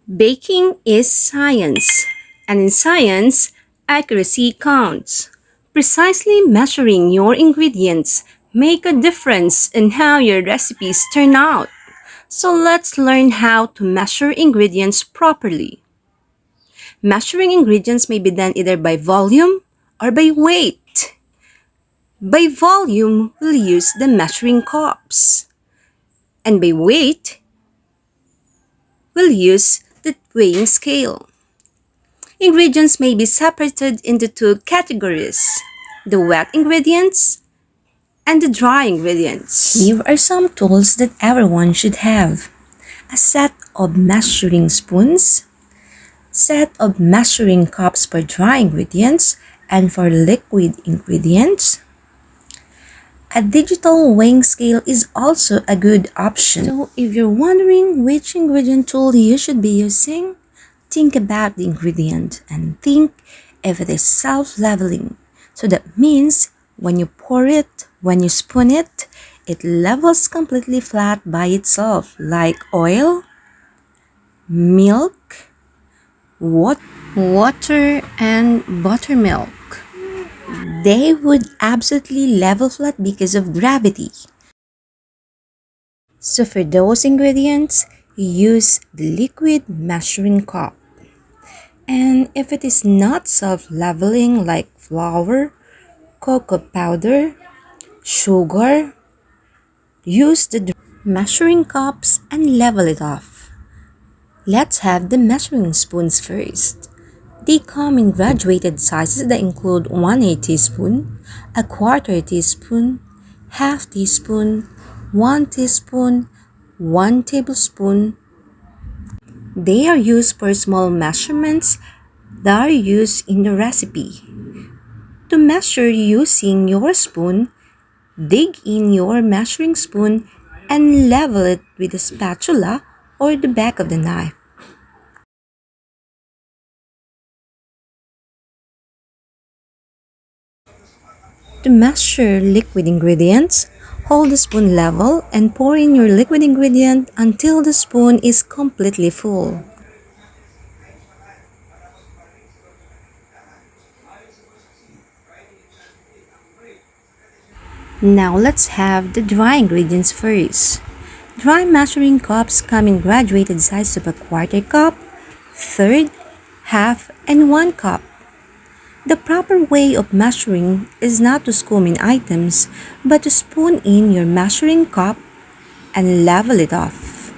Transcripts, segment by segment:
Baking is science, and in science, accuracy counts. Precisely measuring your ingredients make a difference in how your recipes turn out. So let's learn how to measure ingredients properly. Measuring ingredients may be done either by volume or by weight. By volume, we'll use the measuring cups. And by weight, we'll use the weighing scale. Ingredients may be separated into two categories, the wet ingredients and the dry ingredients. Here are some tools that everyone should have. A set of measuring spoons, set of measuring cups for dry ingredients and for liquid ingredients. A digital weighing scale is also a good option. So if you're wondering which ingredient tool you should be using, think about the ingredient and think if it is self-leveling. So that means when you pour it, when you spoon it, it levels completely flat by itself, like oil, milk, water, and buttermilk. They would absolutely level flat because of gravity. So for those ingredients, use the liquid measuring cup. And if it is not self-leveling like flour, cocoa powder, sugar, use the measuring cups and level it off. Let's have the measuring spoons first. They come in graduated sizes that include 1/8 teaspoon, a 1/4 teaspoon, half teaspoon, 1 teaspoon, 1 tablespoon. They are used for small measurements that are used in the recipe. To measure using your spoon, dig in your measuring spoon and level it with a spatula or the back of the knife. To measure liquid ingredients, hold the spoon level and pour in your liquid ingredient until the spoon is completely full. Now let's have the dry ingredients first. Dry measuring cups come in graduated sizes of a 1/4 cup, 1/3, half, and 1 cup. The proper way of measuring is not to scoop in items, but to spoon in your measuring cup and level it off.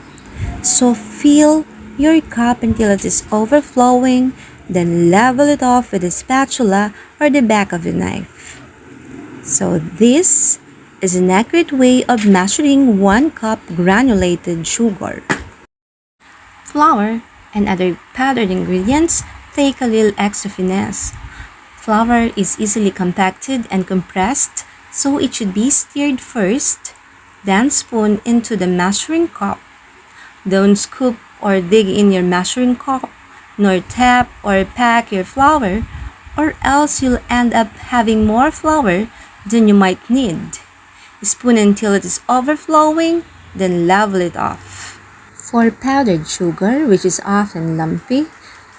So fill your cup until it is overflowing, then level it off with a spatula or the back of a knife. So this is an accurate way of measuring 1 cup granulated sugar. Flour and other powdered ingredients take a little extra finesse. Flour is easily compacted and compressed, so it should be stirred first, then spoon into the measuring cup. Don't scoop or dig in your measuring cup, nor tap or pack your flour, or else you'll end up having more flour than you might need. Spoon until it is overflowing, then level it off. For powdered sugar, which is often lumpy,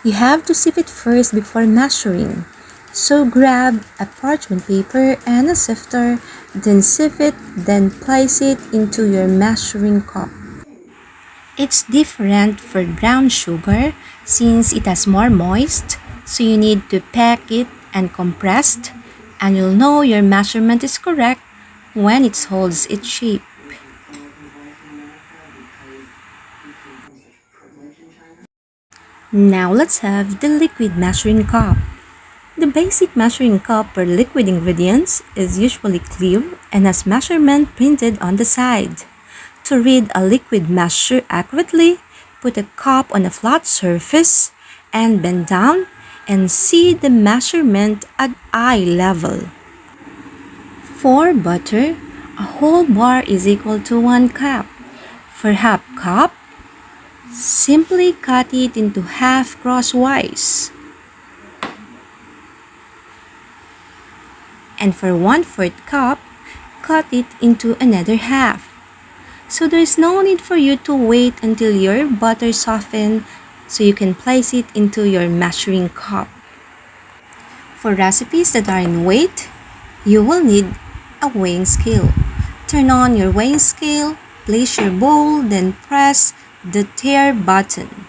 you have to sieve it first before measuring. So grab a parchment paper and a sifter, then sieve it, then place it into your measuring cup. It's different for brown sugar since it has more moist, so you need to pack it and compressed, and you'll know your measurement is correct when it holds its shape. Now let's have the liquid measuring cup. The basic measuring cup for liquid ingredients is usually clear and has measurement printed on the side. To read a liquid measure accurately, put a cup on a flat surface and bend down and see the measurement at eye level. For butter, a whole bar is equal to 1 cup. For half cup, simply cut it into half crosswise. And for 1/4 cup, cut it into another half. So there is no need for you to wait until your butter softens so you can place it into your measuring cup. For recipes that are in weight, you will need a weighing scale. Turn on your weighing scale, place your bowl, then press the tare button.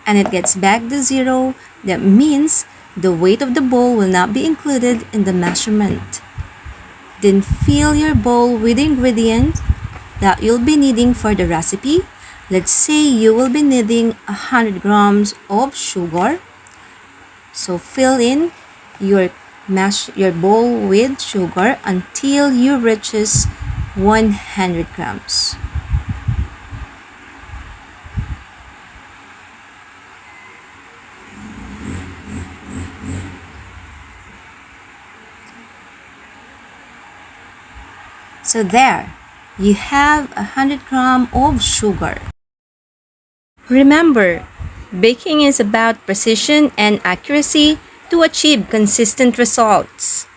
And it gets back to 0. That means the weight of the bowl will not be included in the measurement. Then fill your bowl with the ingredient that you'll be needing for the recipe. Let's say you will be needing 100 grams of sugar. So fill in your bowl with sugar until you reaches 100 grams. So there, you have 100 grams of sugar. Remember, baking is about precision and accuracy to achieve consistent results.